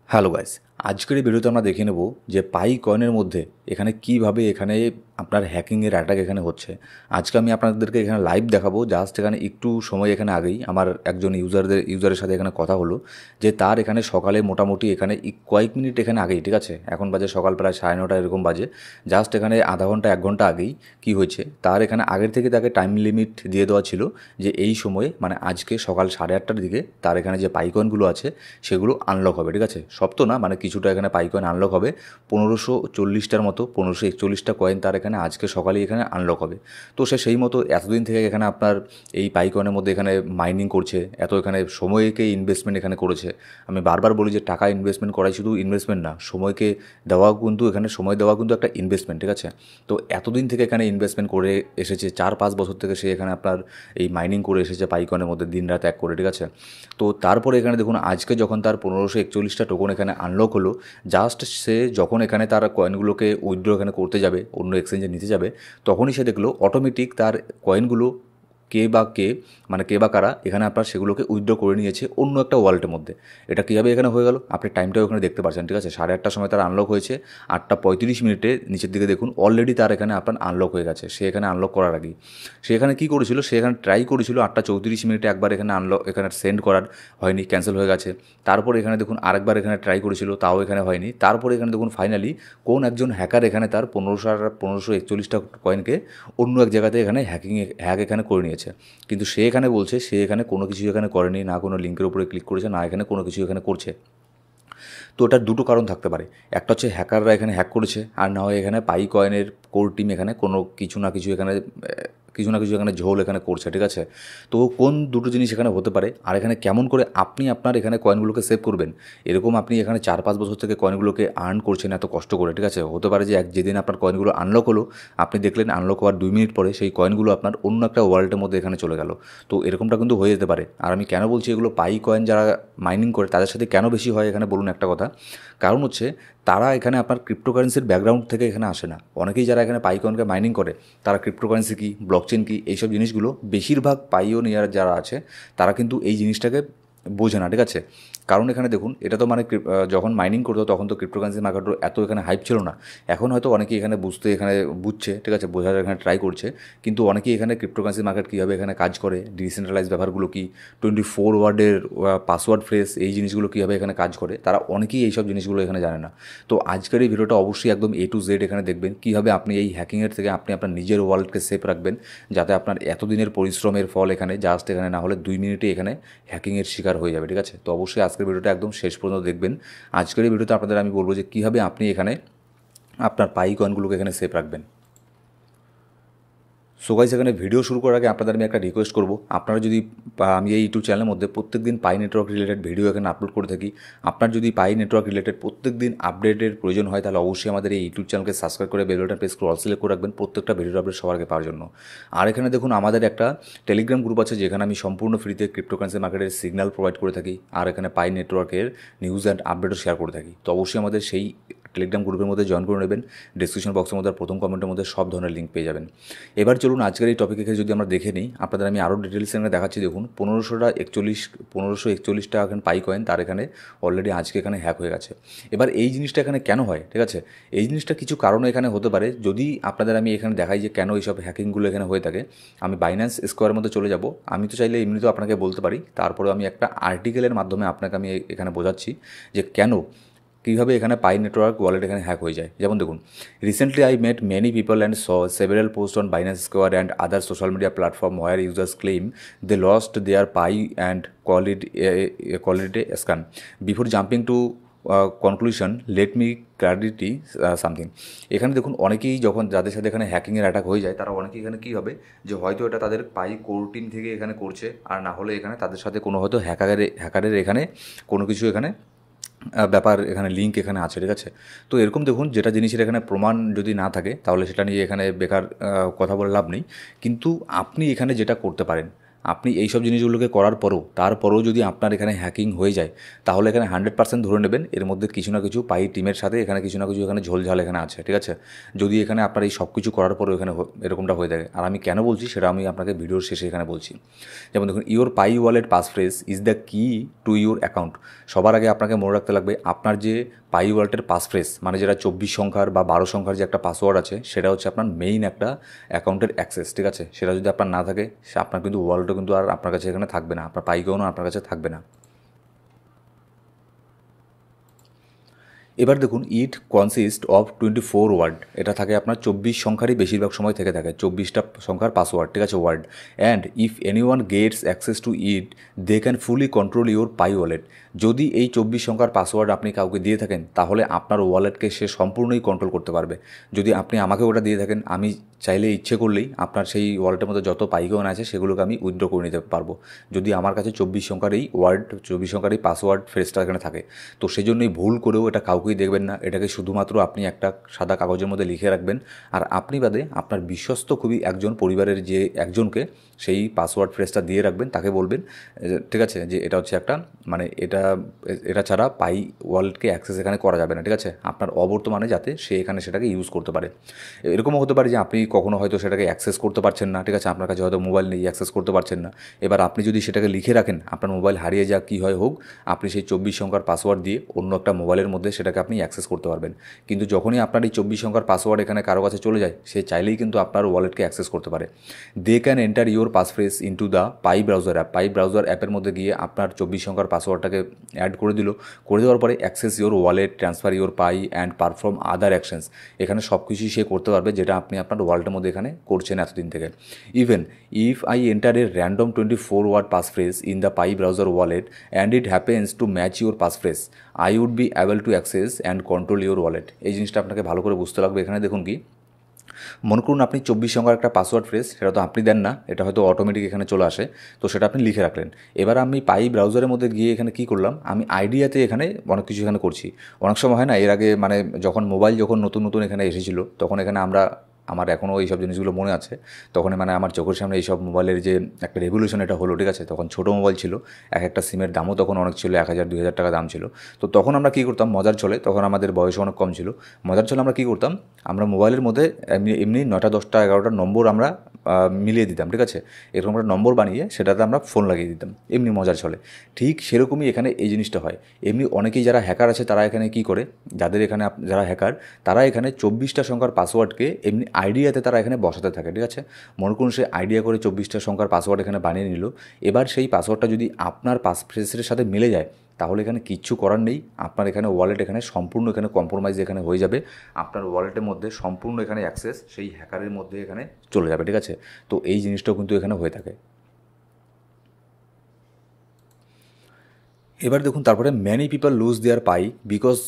Hello guys, আজকের এই ভিডিওতে আমরা দেখে নেব যে পাই কয়েনের মধ্যে এখানে কিভাবে এখানে আপনার হ্যাকিংয়ের অ্যাটাক এখানে হচ্ছে। আজকে আমি আপনাদেরকে এখানে লাইভ দেখাবো। জাস্ট এখানে একটু সময় এখানে আগেই আমার একজন ইউজারের সাথে এখানে কথা হলো যে তার এখানে সকালে মোটামুটি এখানে কয়েক মিনিট এখানে আগেই, ঠিক আছে, এখন বাজে সকাল প্রায় 9:30 এরকম বাজে। জাস্ট এখানে আধা ঘন্টা 1 ঘন্টা আগেই কি হয়েছে, তার এখানে আগের থেকে তাকে টাইম লিমিট দিয়ে দেওয়া ছিল যে এই সময়ে মানে আজকে সকাল 8:30টার দিকে তার এখানে যে পাই কয়েনগুলো আছে সেগুলো আনলক হবে, ঠিক আছে। সব তো না, মানে কিছুটা এখানে পাই কয়েন আনলক হবে। 1540টার মতো 1541টা কয়েন তার এখানে আজকে সকালেই এখানে আনলক হবে। তো সে সেই মতো এতদিন থেকে এখানে আপনার এই পাই কয়েনের মধ্যে এখানে মাইনিং করছে, এত এখানে সময়কে ইনভেস্টমেন্ট এখানে করেছে। আমি বারবার বলি যে টাকা ইনভেস্টমেন্ট করাই শুধু ইনভেস্টমেন্ট না, সময়কে দেওয়া কিন্তু এখানে সময় দেওয়া কিন্তু একটা ইনভেস্টমেন্ট, ঠিক আছে। তো এতদিন থেকে এখানে ইনভেস্টমেন্ট করে এসেছে, 4-5 বছর থেকে সে এখানে আপনার এই মাইনিং করে এসেছে পাই কয়েনের মধ্যে দিন রাত এক করে, ঠিক আছে। তো তারপরে এখানে দেখুন আজকে যখন তার 1541টা টোকন এখানে আনলক হলো, জাস্ট সে যখন এখানে তার কয়েনগুলোকে উইথড্র এখানে করতে যাবে, অন্য এক্সচেঞ্জে নিতে যাবে, তখনই সে দেখলো অটোমেটিক তার কয়েনগুলো কে বা কারা এখানে আপনার সেগুলোকে উইথড্র করে নিয়েছে অন্য একটা ওয়ালেটের মধ্যে। এটা কীভাবে এখানে হয়ে গেল আপনি টাইমটাও এখানে দেখতে পাচ্ছেন, ঠিক আছে। 8:30টার সময় তার আনলক হয়েছে, 8:35 নিচের দিকে দেখুন অলরেডি তার এখানে আপনার আনলক হয়ে গেছে। সে এখানে আনলক করার আগেই সে এখানে কী করেছিল, সে এখানে ট্রাই করেছিল 8:34 একবার এখানে এখানে সেন্ড করার, হয়নি, ক্যান্সেল হয়ে গেছে। তারপর এখানে দেখুন আরেকবার এখানে ট্রাই করেছিল, তাও এখানে হয়নি। তারপরে এখানে দেখুন ফাইনালি কোন একজন হ্যাকার এখানে তার 1541টা কয়েনকে অন্য এক জায়গাতে এখানে হ্যাক এখানে করে নিয়েছে। কিন্তু সে এখানে বলছে সে এখানে কোনো কিছু এখানে করেনি, না কোনো লিঙ্কের উপরে ক্লিক করেছে, না এখানে কোনো কিছু এখানে করছে। তো এটার দুটো কারণ থাকতে পারে। একটা হচ্ছে হ্যাকাররা এখানে হ্যাক করেছে, আর না হয় এখানে পাই কয়েনের কোর টিম এখানে কোনো কিছু না কিছু এখানে ঝোল এখানে করছে, ঠিক আছে। তো কোন দুটো জিনিস এখানে হতে পারে, আর এখানে কেমন করে আপনি আপনার এখানে কয়েনগুলোকে সেভ করবেন। এরকম আপনি এখানে 4-5 বছর থেকে কয়েনগুলোকে আর্ন করছেন এত কষ্ট করে, ঠিক আছে। হতে পারে যে যেদিন আপনার কয়েনগুলো আনলক হলো, আপনি দেখলেন আনলক হওয়ার 2 মিনিট পরে সেই কয়েনগুলো আপনার অন্য একটা ওয়ালেটের মধ্যে এখানে চলে গেল। তো এরকমটা কিন্তু হয়ে যেতে পারে। আর আমি কেন বলছি এগুলো পাই কয়েন যারা মাইনিং করে তাদের সাথে কেন বেশি হয় এখানে বলুন একটা কথা। কারণ হচ্ছে তারা এখানে আপনার ক্রিপ্টোকারেন্সির ব্যাকগ্রাউন্ড থেকে এখানে আসে না। অনেকেই যারা এখানে পাইকনকে মাইনিং করে তারা ক্রিপ্টোকারেন্সি কী, ব্লকচেন কী, এইসব জিনিসগুলো বেশিরভাগ পাইওনিয়ার যারা আছে তারা কিন্তু এই জিনিসটাকে বোঝে না, ঠিক আছে। কারণ এখানে দেখুন এটা তো মানে যখন মাইনিং করতো তখন তো ক্রিপ্টোকারেন্সি মার্কেটের এত এখানে হাইপ ছিল না। এখন হয়তো অনেকেই এখানে বুঝছে, ঠিক আছে, বোঝার এখানে ট্রাই করছে। কিন্তু অনেকেই এখানে ক্রিপ্টোকারেন্সি মার্কেট কীভাবে এখানে কাজ করে, ডিসেন্ট্রালাইজ ব্যাপারগুলো কী, 24 ওয়ার্ডের পাসওয়ার্ড ফ্রেজ, এই জিনিসগুলো কীভাবে এখানে কাজ করে, তারা অনেকেই এইসব জিনিসগুলো এখানে জানে না। তো আজকের এই ভিডিওটা অবশ্যই একদম A to Z এখানে দেখবেন কীভাবে আপনি এই হ্যাকিংয়ের থেকে আপনি আপনার নিজের ওয়ালেটকে সেফ রাখবেন, যাতে আপনার এতদিনের পরিশ্রমের ফল এখানে জাস্ট এখানে না হলে 2 মিনিটে এখানে হ্যাকিংয়ের শিকার হয়ে যাবে, ঠিক আছে। তো অবশ্যই আজকের ভিডিওটা একদম শেষ পর্যন্ত দেখবেন। আজকের এই ভিডিওতে আপনাদের আমি বলবো যে কীভাবে আপনি এখানে আপনার পাই কয়েনগুলোকে এখানে সেফ রাখবেন। সো গাইস, এখানে ভিডিও শুরু করার আগে আপনাদের আমি একটা রিকোয়েস্ট করবো, আপনারা যদি আমি এই ইউটিউব চ্যানেলের মধ্যে প্রত্যেকদিন পাই নেটওয়ার্ক রিলেটেড ভিডিও এখানে আপলোড করে থাকি, আপনার যদি পাই নেটওয়ার্ক রিলেটেড প্রত্যেকদিন আপডেটের প্রয়োজন হয় তাহলে অবশ্যই আমাদের এই ইউটিউব চ্যানেলকে সাবস্ক্রাইব করে বেল বাটন প্রেস করে অল সিলেক্ট করে রাখবেন প্রত্যেকটা ভিডিওর আপডেট সবার আগে পাওয়ার জন্য। আর এখানে দেখুন আমাদের একটা টেলিগ্রাম গ্রুপ আছে যেখানে আমি সম্পূর্ণ ফ্রিতে ক্রিপ্টোকারেন্সি মার্কেটের সিগন্যাল প্রোভাইড করে থাকি, আর এখানে পাই নেটওয়ার্কের নিউজ অ্যান্ড আপডেটও শেয়ার করে থাকি। তো অবশ্যই আমাদের সেই টেলিগ্রাম গ্রুপের মধ্যে জয়েন করে নেবেন। ডিসক্রিপশন বক্সের মধ্যে প্রথম কমেন্টের মধ্যে সব ধরনের লিঙ্ক পেয়ে যাবেন। এবার চলুন আজকের এই টপিকে যদি আমরা দেখে নিই, আপনাদের আমি আরও ডিটেলস এখানে দেখাচ্ছি। দেখুন 1541টা এখানে পাই কয়েন তার এখানে অলরেডি আজকে এখানে হ্যাক হয়ে গেছে। এবার এই জিনিসটা এখানে কেন হয়, ঠিক আছে, এই জিনিসটা কিছু কারণে এখানে হতে পারে। যদি আপনাদের আমি এখানে দেখাই যে কেন এইসব হ্যাকিংগুলো এখানে হয়ে থাকে, আমি বাইন্যান্স স্কোয়ারের মধ্যে চলে যাব। আমি তো চাইলে এমনিতেও আপনাকে বলতে পারি, তারপরেও আমি একটা আর্টিকেলের মাধ্যমে আপনাকে আমি এখানে বোঝাচ্ছি যে কেন কীভাবে এখানে পাই নেটওয়ার্ক ওয়ালেট এখানে হ্যাক হয়ে যায়। যেমন দেখুন, recently I met many people and saw several post on Binance square and other social media platform where users claim they lost their Pi and call it a scam. Before jumping to conclusion let me clarity something. এখানে দেখুন অনেকেই যখন যাদের সাথে এখানে হ্যাকিংয়ের attack হয়ে যায় তারা অনেকেই এখানে কী হবে যে হয়তো এটা তাদের পাই কোর টিম থেকে এখানে করছে, আর না হলে এখানে তাদের সাথে কোনো হয়তো হ্যাকারের এখানে কোনো কিছু এখানে ব্যাপার এখানে লিঙ্ক এখানে আছে, ঠিক আছে। তো এরকম দেখুন যেটা জিনিসের এখানে প্রমাণ যদি না থাকে তাহলে সেটা নিয়ে এখানে বেকার কথা বলে লাভ নেই। কিন্তু আপনি এখানে যেটা করতে পারেন, আপনি এই সব জিনিসগুলোকে করার পরও তারপরেও যদি আপনার এখানে হ্যাকিং হয়ে যায়, তাহলে এখানে 100% ধরে নেবেন এর মধ্যে কিছু না কিছু পাই টিমের সাথে এখানে কিছু না কিছু এখানে ঝোলঝাল এখানে আছে, ঠিক আছে। যদি এখানে আপনার এই সব কিছু করার পরেও এখানে এরকমটা হয়ে থাকে, আর আমি কেন বলছি সেটা আমি আপনাকে ভিডিওর শেষে এখানে বলছি। যেমন দেখুন, your pi wallet passphrase is the কি টু ইউর অ্যাকাউন্ট। সবার আগে আপনাকে মনে রাখতে লাগবে আপনার যে পাই ওয়ালেটের পাসফ্রেজ, মানে যেটা 24 সংখ্যার বা 12 সংখ্যার যে একটা পাসওয়ার্ড আছে, সেটা হচ্ছে আপনার মেইন একটা অ্যাকাউন্টের অ্যাক্সেস, ঠিক আছে। সেটা যদি আপনার না থাকে, সে আপনার কিন্তু ওয়ালেটও কিন্তু আর আপনার কাছে এখানে থাকবে না, আপনার পাইকনও আপনার কাছে থাকবে না। এবার দেখুন, ইট কনসিস্ট অফ 24 ওয়ার্ড, এটা থাকে আপনার 24 সংখ্যারই বেশিরভাগ সময় থেকে থাকে, 24টা সংখ্যার পাসওয়ার্ড, ঠিক আছে, word. And if any one gets access to it they can fully control your Pi wallet. যদি এই 24 সংখ্যার পাসওয়ার্ড আপনি কাউকে দিয়ে থাকেন, তাহলে আপনার ওয়ালেটকে সে সম্পূর্ণই কন্ট্রোল করতে পারবে। যদি আপনি আমাকে ওটা দিয়ে থাকেন, আমি চাইলে ইচ্ছে করলেই আপনার সেই ওয়ালেটের মধ্যে যত পাইকন আছে সেগুলোকে আমি উইথড্র করে নিতে পারবো, যদি আমার কাছে 24 সংখ্যার এই ওয়ার্ড, 24 সংখ্যার এই পাসওয়ার্ড ফ্রেজটা এখানে থাকে। তো সেই জন্যই ভুল করেও এটা কাউকেই দেখবেন না, এটাকে শুধুমাত্র আপনি একটা সাদা কাগজের মধ্যে লিখে রাখবেন, আর আপনি বাদে আপনার বিশ্বস্ত খুবই একজন পরিবারের যে একজনকে সেই পাসওয়ার্ড ফ্রেজটা দিয়ে রাখবেন, তাকে বলবেন, ঠিক আছে, যে এটা হচ্ছে একটা, মানে এটা ছাড়া পাই ওয়ালেটকে অ্যাক্সেস এখানে করা যাবে না, ঠিক আছে, আপনার অবর্তমানে, যাতে সে এখানে সেটাকে ইউজ করতে পারে। এরকমও হতে পারে যে আপনি কখনো হয়তো সেটাকে অ্যাক্সেস করতে পারছেন না, ঠিক আছে, আপনার কাছে হয়তো মোবাইল নেই, অ্যাক্সেস করতে পারছেন না। এবার আপনি যদি সেটাকে লিখে রাখেন, আপনার মোবাইল হারিয়ে যাক কী হয় হোক, আপনি সেই 24 সংখ্যার পাসওয়ার্ড দিয়ে অন্য একটা মোবাইলের মধ্যে সেটাকে আপনি অ্যাক্সেস করতে পারবেন। কিন্তু যখনই আপনার এই 24 সংখ্যার পাসওয়ার্ড এখানে কারো কাছে চলে যায়, সে চাইলেই কিন্তু আপনার ওয়ালেটকে অ্যাক্সেস করতে পারে। They can enter your passphrase into the Pi browser app. Pi browser অ্যাপের মধ্যে গিয়ে আপনার 24 সংখ্যার পাসওয়ার্ডটাকে অ্যাড করে দিল, করে দেওয়ার পরে access your wallet, transfer your pi and perform other actions. এখানে সব কিছুই সে করতে পারবে যেটা আপনি আপনার ওয়ালেটের মধ্যে এখানে করছেন এতদিন থেকে। Even if I enter a random 24 word passphrase in the Pi browser wallet and it happens to match your passphrase, I would be able to access and control your wallet. এই জিনিসটা আপনাকে ভালো করে বুঝতে লাগবে। এখানে দেখুন কি, মনে করুন আপনি 24 সংখ্যার একটা পাসওয়ার্ড ফ্রেজ, সেটা তো আপনি দেন না, এটা হয়তো অটোমেটিক এখানে চলে আসে, তো সেটা আপনি লিখে রাখলেন। এবার আমি পাই ব্রাউজারের মধ্যে গিয়ে এখানে কী করলাম, আমি আইডিয়াতে এখানে অনেক কিছু এখানে করছি। অনেক সময় হয় না, এর আগে মানে যখন মোবাইল যখন নতুন নতুন এখানে এসেছিলো, তখন এখানে আমার এখনও এই সব জিনিসগুলো মনে আছে। তখন মানে আমার চোখের সামনে এইসব মোবাইলের যে একটা রেভলিউশন এটা হলো, ঠিক আছে। তখন ছোটো মোবাইল ছিল, এক একটা সিমের দামও তখন অনেক ছিল, 1000-2000 টাকা দাম ছিল। তো তখন আমরা কী করতাম, মজার ছলে, তখন আমাদের বয়স অনেক কম ছিল, মজার ছলে আমরা কী করতাম, আমরা মোবাইলের মধ্যে এমনি এমনি 9টা 10টা 11টা নম্বর আমরা মিলিয়ে দিতাম, ঠিক আছে। এরকম একটা নম্বর বানিয়ে সেটাতে আমরা ফোন লাগিয়ে দিতাম, এমনি মজার ছলে। ঠিক সেরকমই এখানে এই জিনিসটা হয়। এমনি অনেকেই যারা হ্যাকার আছে, তারা এখানে কী করে, যাদের এখানে যারা হ্যাকার, তারা এখানে 24টা সংখ্যার পাসওয়ার্ডকে এমনি আইডিয়াতে তারা এখানে বসাতে থাকে, ঠিক আছে। মনে করুন সে আইডিয়া করে 24টা সংখ্যার পাসওয়ার্ড এখানে বানিয়ে নিল। এবার সেই পাসওয়ার্ডটা যদি আপনার পাসফ্রেজের সাথে মিলে যায়, তাহলে এখানে কিচ্ছু করার নেই, আপনার এখানে ওয়ালেট এখানে সম্পূর্ণ এখানে কম্প্রোমাইজ এখানে হয়ে যাবে। আপনার ওয়ালেটের মধ্যে সম্পূর্ণ এখানে অ্যাক্সেস সেই হ্যাকারের মধ্যে এখানে চলে যাবে, ঠিক আছে। তো এই জিনিসটাও কিন্তু এখানে হয়ে থাকে। এবার দেখুন, তারপরে many people lose their Pi because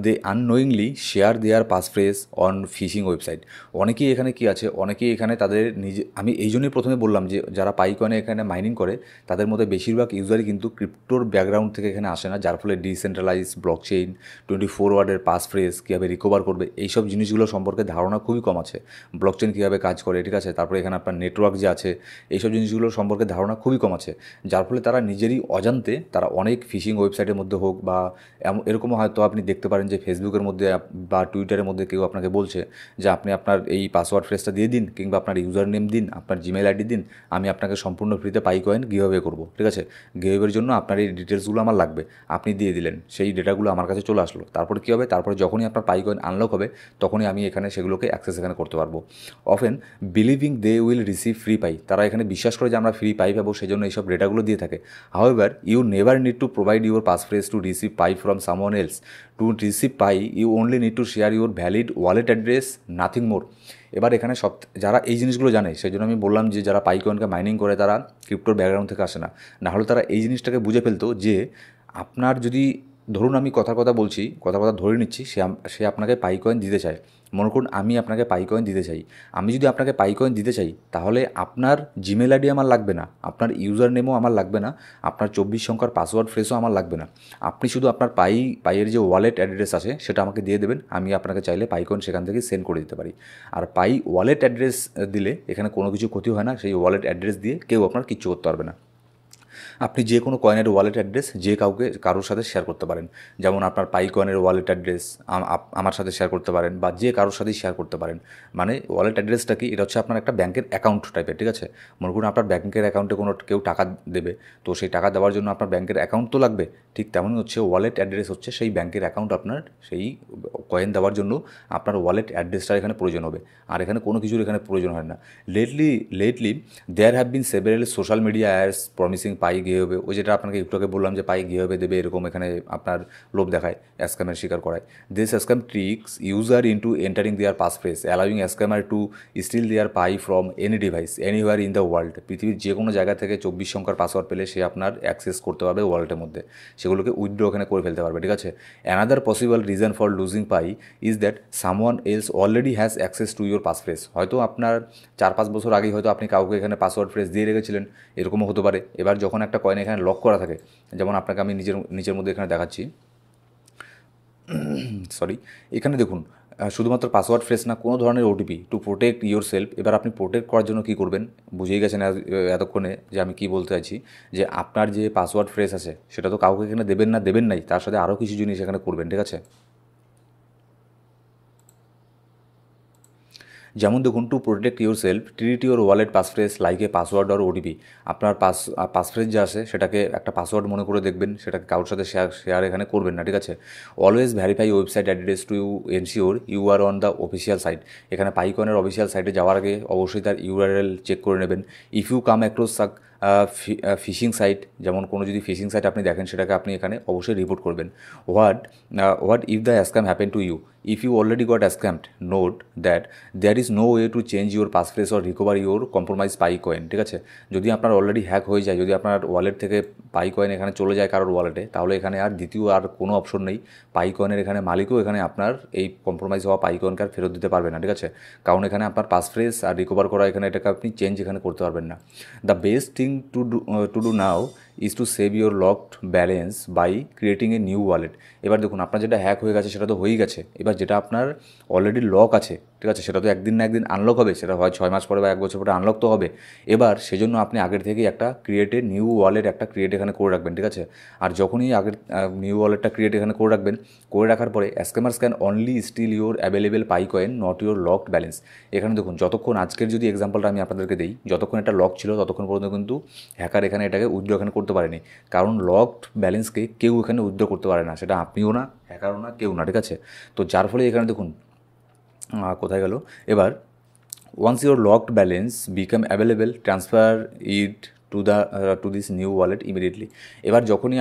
they unknowingly share their passphrase on phishing website. অনেকেই এখানে কি আছে, অনেকেই এখানে তাদের নিজে, আমি এই জন্যই প্রথমে বললাম যে যারা পাইকয়েনে এখানে মাইনিং করে, তাদের মধ্যে বেশিরভাগ ইউজারই কিন্তু ক্রিপ্টোর ব্যাকগ্রাউন্ড থেকে এখানে আসে না, যার ফলে ডিসেন্ট্রালাইজ ব্লকচেইন, 24 ওয়ার্ডের পাসফ্রেজ কীভাবে রিকভার করবে, এইসব জিনিসগুলো সম্পর্কে ধারণা খুবই কম আছে। ব্লকচেইন কীভাবে কাজ করে, ঠিক আছে, তারপরে এখানে আপনার নেটওয়ার্ক যে আছে, এইসব জিনিসগুলো সম্পর্কে ধারণা খুবই কম আছে, যার ফলে তারা নিজেরই অজান্তে তারা অনেক ফিশিং ওয়েবসাইটের মধ্যে হোক বা এরকমও হয়তো আপনি দেখতে পারেন যে ফেসবুকের মধ্যে বা টুইটারের মধ্যে কেউ আপনাকে বলছে যে আপনি আপনার এই পাসওয়ার্ড ফ্রেজটা দিয়ে দিন, কিংবা আপনার ইউজার নেম দিন, আপনার জিমেল আইডি দিন, আমি আপনাকে সম্পূর্ণ ফ্রিতে পাইকয়েন গিভঅ্যাওয়ে করবো, ঠিক আছে। গিভঅ্যাওয়ের জন্য আপনার এই ডিটেলসগুলো আমার লাগবে, আপনি দিয়ে দিলেন, সেই ডেটাগুলো আমার কাছে চলে আসলো। তারপরে কী হবে, তারপরে যখনই আপনার পাইকয়েন আনলক হবে, তখনই আমি এখানে সেগুলোকে অ্যাক্সেস এখানে করতে পারবো। Often believing they will receive free Pi, তারা এখানে বিশ্বাস করে যে আমরা ফ্রি পাই পাবো, সেই জন্য এইসব ডেটাগুলো দিয়ে থাকে। However you never need to provide your passphrase to receive Pi from someone else. To receive Pi you only need to share your valid wallet address, nothing more. এবার এখানে যারা এই জিনিসগুলো জানে, সেই জন্য আমি বললাম যে যারা পাইকয়েনকে মাইনিং করে, তারা ক্রিপ্টোর ব্যাকগ্রাউন্ড থেকে আসে না, না হলে তারা এই জিনিসটাকে বুঝে ফেলতো যে আপনার যদি ধরুন আমি কথার কথা বলছি, কথার কথা ধরে নিচ্ছি, সে আপনাকে পাই কয়েন দিতে চায়। মনে করুন আমি আপনাকে পাই কয়েন দিতে চাই। আমি যদি আপনাকে পাই কয়েন দিতে চাই, তাহলে আপনার জিমেল আইডি আমার লাগবে না, আপনার ইউজার নেমও আমার লাগবে না, আপনার 24 সংখ্যার পাসওয়ার্ড ফ্রেশও আমার লাগবে না। আপনি শুধু আপনার পাইয়ের যে ওয়ালেট অ্যাড্রেস আছে সেটা আমাকে দিয়ে দেবেন, আমি আপনাকে চাইলে পাই কয়েন সেখান থেকে সেন্ড করে দিতে পারি। আর পাই ওয়ালেট অ্যাড্রেস দিলে এখানে কোনো কিছু ক্ষতি হয় না, সেই ওয়ালেট অ্যাড্রেস দিয়ে কেউ আপনার কিচ্ছু করতে পারবে না। আপনি যে কোনো কয়েনের ওয়ালেট অ্যাড্রেস কারোর সাথে শেয়ার করতে পারেন। যেমন আপনার পাই কয়েনের ওয়ালেট অ্যাড্রেস আমার সাথে শেয়ার করতে পারেন, বা যে কারোর সাথেই শেয়ার করতে পারেন। মানে ওয়ালেট অ্যাড্রেসটা কি, এটা হচ্ছে আপনার একটা ব্যাংকের অ্যাকাউন্ট টাইপের, ঠিক আছে। মনে করুন আপনার ব্যাংকের অ্যাকাউন্টে কোনো কেউ টাকা দেবে, তো সেই টাকা দেওয়ার জন্য আপনার ব্যাংকের অ্যাকাউন্ট তো লাগবে। ঠিক তেমনই হচ্ছে ওয়ালেট অ্যাড্রেস হচ্ছে সেই ব্যাংকের অ্যাকাউন্ট, আপনার সেই কয়েন দেওয়ার জন্য আপনার ওয়ালেট অ্যাড্রেসটার এখানে প্রয়োজন হবে। আর এখানে কোনো কিছুর এখানে প্রয়োজন হয় না। Lately there have been several social media ads promising Pi গিয়ে হবে, ওই যেটা আপনাকে একটু আগে বললাম যে পাই গিয়ে হবে দেবে, এরকম এখানে আপনার লোভ দেখায়, স্ক্যামের শিকার করায়। This scam tricks user into entering their passphrase allowing scammer to steal their Pi from any device anywhere in the world. পৃথিবীর যে কোনো জায়গা থেকে 24 সংখ্যার পাসওয়ার্ড পেলে সে আপনার অ্যাক্সেস করতে পারবে ওয়ালেটের মধ্যে, সেগুলোকে উইথড্র এখানে করে ফেলতে পারবে, ঠিক আছে। Another possible reason for losing pi is that someone else already has access to your passphrase. হয়তো আপনার 4-5 বছর আগেই হয়তো আপনি কাউকে এখানে পাসওয়ার্ড ফ্রেজ দিয়ে রেখেছিলেন, এরকমও হতে পারে। এবার যখন একটা কয়েন এখানে লক করা থাকে, যেমন আপনাকে আমি নিচের মধ্যে এখানে দেখাচ্ছি, সরি, এখানে দেখুন শুধুমাত্র পাসওয়ার্ড ফ্রেজ না, কোনো ধরনের OTP to protect your self. এবার আপনি প্রোটেক্ট করার জন্য কী করবেন, বুঝেই গেছেন এতক্ষণে যে আমি কী বলতে চাইছি, যে আপনার যে পাসওয়ার্ড ফ্রেজ আছে সেটা তো কাউকে এখানে দেবেন নাই, তার সাথে আরও কিছু জিনিস এখানে করবেন, ঠিক আছে। যেমন দেখুন, to protect your self treat your wallet passphrase like a password or OTP. আপনার পাসফ্রেজ যা আছে সেটাকে একটা পাসওয়ার্ড মনে করে দেখবেন, সেটাকে কারোর সাথে শেয়ার এখানে করবেন না, ঠিক আছে। Always verify website address to ensure you are on the official site. এখানে পাইকনের অফিসিয়াল সাইটে যাওয়ার আগে অবশ্যই তার ইউআরএল চেক করে নেবেন। If you come across phishing site, যেমন কোনো যদি ফিশিং সাইট আপনি দেখেন, সেটাকে আপনি এখানে অবশ্যই রিপোর্ট করবেন। What if the scam happen to you, if you already got scammed, note that there is no way to change your passphrase or recover your compromised pi coin, ঠিক আছে। যদি আপনার অলরেডি হ্যাক হয়ে যায়, যদি আপনার wallet থেকে পাই coin এখানে চলে যায় কারোর ওয়ালেটে, তাহলে এখানে আর দ্বিতীয় আর কোনো অপশন নেই। পাই কয়েনের এখানে মালিকও এখানে আপনার এই কম্প্রোমাইজ হওয়া পাই কয়েনকে আর ফেরত দিতে পারবে না, ঠিক আছে। কারণ এখানে আপনার পাসফ্রেজ আর রিকভার করা, এখানে এটাকে আপনি চেঞ্জ এখানে করতে পারবেন না। The best thing to do now is to save your locked balance by creating a new wallet. এবার দেখুন, আপনার যেটা হ্যাক হয়ে গেছে সেটা তো হয়েই গেছে, এবার যেটা আপনার অলরেডি লক আছে, ঠিক আছে, সেটা তো একদিন না একদিন আনলক হবে, সেটা হয় 6 মাস পরে বা 1 বছর পরে আনলক তো হবে। এবার সেজন্য আপনি আগের থেকেই একটা নিউ ওয়ালেট এখানে করে রাখবেন, ঠিক আছে। আর যখনই আগের নিউ ওয়ালেটটা এখানে করে রাখবেন, করে রাখার পরে scammers can only steal your available Pi coin, not your locked balance. এখানে দেখুন, যতক্ষণ আজকের যদি এক্সাম্পলটা আমি আপনাদেরকে দিই, যতক্ষণ এটা লক ছিল ততক্ষণ পর্যন্ত কিন্তু হ্যাকার এখানে এটাকে উইথড্র এখানে করতে পারেনি, কারণ লকড ব্যালেন্সকে কেউ এখানে উইথড্র করতে পারে না, সেটা আপনিও না, হ্যাকারও না, কেউ না, ঠিক আছে। তো যার ফলে এখানে দেখুন কোথায় গেল এবার, once your locked balance become available transfer it to this new wallet immediately. এবার যখনই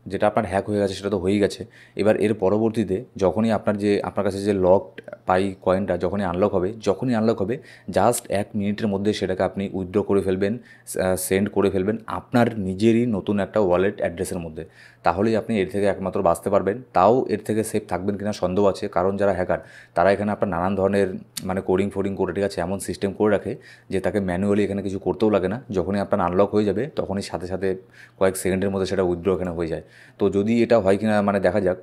যেটা আপনার হ্যাক হয়ে গেছে সেটা তো হয়েই গেছে, এবার এর পরবর্তীতে যখনই আপনার কাছে যে লকড পাই কয়েনটা যখনই আনলক হবে জাস্ট 1 মিনিটের মধ্যে সেটাকে আপনি উইথড্র করে ফেলবেন, সেন্ড করে ফেলবেন আপনার নিজেরই নতুন একটা ওয়ালেট অ্যাড্রেসের মধ্যে। তাহলেই আপনি এর থেকে একমাত্র বাঁচতে পারবেন। তাও এর থেকে সেফ থাকবেন কিনা সন্দেহ আছে, কারণ যারা হ্যাকার তারা এখানে আপনার নানান ধরনের মানে কোডিং করে, ঠিক আছে, এমন সিস্টেম করে রাখে যে তাকে ম্যানুয়ালি এখানে কিছু করতেও লাগে না। যখনই আপনার আনলক হয়ে যাবে তখনই সাথে সাথে কয়েক সেকেন্ডের মধ্যে সেটা উইথড্র এখানে হয়ে যায়। তো যদি এটা হয় কিনা মানে দেখা যাক,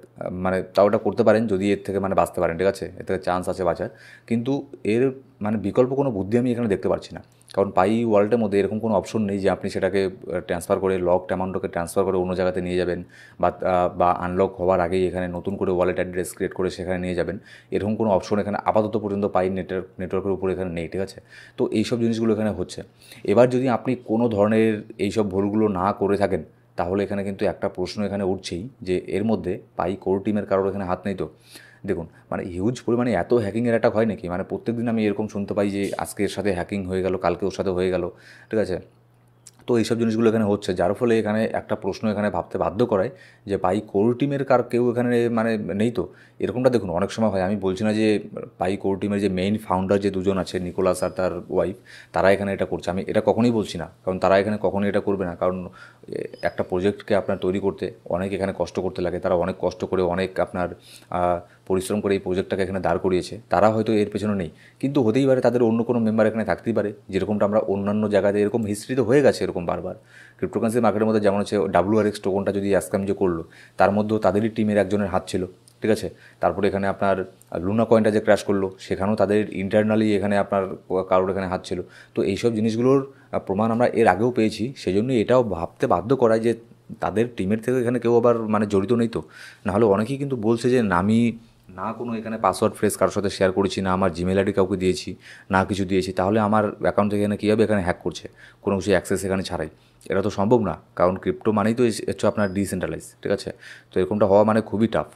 মানে তাও এটা করতে পারেন যদি এর থেকে মানে বাঁচতে পারেন, ঠিক আছে, এর থেকে চান্স আছে বাঁচার। কিন্তু এর মানে বিকল্প কোনো বুদ্ধি আমি এখানে দেখতে পাচ্ছি না, কারণ পাই ওয়ালেটের মধ্যে এরকম কোনো অপশন নেই যে আপনি সেটাকে ট্রান্সফার করে লকড অ্যামাউন্টকে ট্রান্সফার করে অন্য জায়গাতে নিয়ে যাবেন, বা আনলক হওয়ার আগেই এখানে নতুন করে ওয়ালেট অ্যাড্রেস ক্রিয়েট করে সেখানে নিয়ে যাবেন। এরকম কোনো অপশন এখানে আপাতত পর্যন্ত পাই নেটওয়ার্কের উপর এখানে নেই, ঠিক আছে। তো এইসব জিনিসগুলো এখানে হচ্ছে। এবার যদি আপনি কোনো ধরনের এইসব ভুলগুলো না করে থাকেন, তাহলে এখানে কিন্তু একটা প্রশ্ন এখানে উঠছেই যে এর মধ্যে পাই কোর টিমের কারোর এখানে হাত নেই তো। দেখুন, মানে হিউজ পরিমাণে এত হ্যাকিংয়ের অ্যাটাক হয় নাকি, মানে প্রত্যেক দিন আমি এরকম শুনতে পাই যে আজকে এর সাথে হ্যাকিং হয়ে গেল, কালকে ওর সাথে হয়ে গেল, ঠিক আছে। তো এইসব জিনিসগুলো এখানে হচ্ছে, যার ফলে এখানে একটা প্রশ্ন এখানে ভাবতে বাধ্য করায় যে পাই কোর টিমের কেউ এখানে মানে নেই তো। এরকমটা দেখুন অনেক সময় হয়, আমি বলছি না যে পাই কোর টিমের যে মেইন ফাউন্ডার যে দুজন আছে নিকোলাস আর তার ওয়াইফ, তারা এখানে এটা করছে, আমি এটা কখনোই বলছি না, কারণ তারা এখানে কখনোই এটা করবে না। কারণ একটা প্রজেক্টকে আপনার তৈরি করতে অনেক এখানে কষ্ট করতে লাগে, তারা অনেক কষ্ট করে অনেক আপনার পরিশ্রম করে এই প্রজেক্টটাকে এখানে দাঁড় করিয়েছে, তারা হয়তো এর পেছনে নেই, কিন্তু হতেই পারে তাদের অন্য কোনো মেম্বার এখানে থাকতেই পারে, যেরকমটা আমরা অন্যান্য জায়গাতে এরকম হিস্ট্রি তো হয়ে গেছে এরকম বারবার। ক্রিপ্টোকারেন্সি মার্কেটের মধ্যে যেমন হচ্ছে WRX টোকনটা যদি স্ক্যাম যে করলো, তার মধ্যেও তাদেরই টিমের একজনের হাত ছিল, ঠিক আছে। তারপরে এখানে আপনার লুনা কয়েনটা যে ক্র্যাশ করলো, সেখানেও তাদের ইন্টারনালি এখানে আপনার কারোর এখানে হাত ছিল। তো এইসব জিনিসগুলোর প্রমাণ আমরা এর আগেও পেয়েছি, সেই জন্য এটাও ভাবতে বাধ্য করায় যে তাদের টিমের থেকে এখানে কেউ আবার মানে জড়িত নেই তো। নাহলে অনেকেই কিন্তু বলছে যে আমি না কোনো এখানে পাসওয়ার্ড ফ্রেজ কারোর সাথে শেয়ার করেছি, না আমার জিমেল আইডি কাউকে দিয়েছি, না কিছু দিয়েছি, তাহলে আমার অ্যাকাউন্ট থেকে এখানে কীভাবে এখানে হ্যাক করছে কোনো কিছু অ্যাক্সেস এখানে ছাড়াই? এটা তো সম্ভব না, কারণ ক্রিপ্টো মানেই তো হচ্ছে আপনার ডিসেন্ট্রালাইজ, ঠিক আছে। তো এরকমটা হওয়া মানে খুবই টাফ।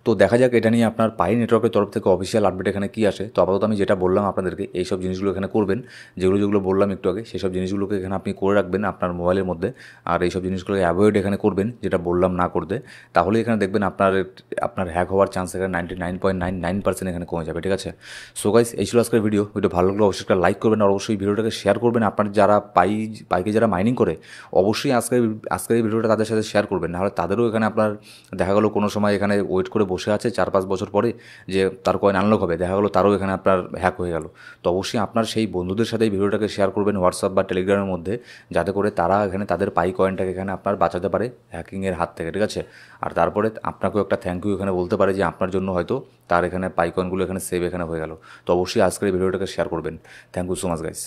তো দেখা যাক এটা নিয়ে আপনার পাই নেটওয়ার্কের তরফ থেকে অফিসিয়াল আপডেট এখানে কী আসে। তো আপাতত আমি যেটা বললাম আপনাদেরকে, এইসব জিনিসগুলো এখানে করবেন, যেগুলো বললাম একটু আগে, সেসব জিনিসগুলোকে এখানে আপনি করে রাখবেন আপনার মোবাইলের মধ্যে। আর এইসব জিনিসগুলোকে অ্যাভয়েড এখানে করবেন, যেটা বললাম না করতে। তাহলে এখানে দেখবেন আপনার হ্যাক হওয়ার চান্স এখানে 99.99% এখানে কমে যাবে, ঠিক আছে। সো গাইস, এই ছিল আজকের ভিডিও ভালো লাগলে অবশ্যই একটা লাইক করবেন, আর অবশ্যই ভিডিওটাকে শেয়ার করবেন। আপনার যারা পাইকে যারা মাইনিং করে, অবশ্যই আজকের এই ভিডিওটা তাদের সাথে শেয়ার করবেন, নাহলে তাদেরও এখানে আপনার দেখা গেলো কোনো সময় এখানে ওয়েট করে বসে আছে 4-5 বছর পরে যে তার কয়েন আনলক হবে, দেখা গেলো তারও এখানে আপনার হ্যাক হয়ে গেল। তো অবশ্যই আপনার সেই বন্ধুদের সাথে এই ভিডিওটাকে শেয়ার করবেন হোয়াটসঅ্যাপ বা টেলিগ্রামের মধ্যে, যাতে করে তারা এখানে তাদের পাই কয়েনটাকে এখানে আপনার বাঁচাতে পারে হ্যাকিংয়ের হাত থেকে, ঠিক আছে। আর তারপরে আপনাকেও একটা থ্যাংক ইউ এখানে বলতে পারে যে আপনার জন্য হয়তো তার এখানে পাই কয়েনগুলো এখানে সেভ এখানে হয়ে গেল। তো অবশ্যই আজকের এই ভিডিওটাকে শেয়ার করবেন। Thank you so much guys.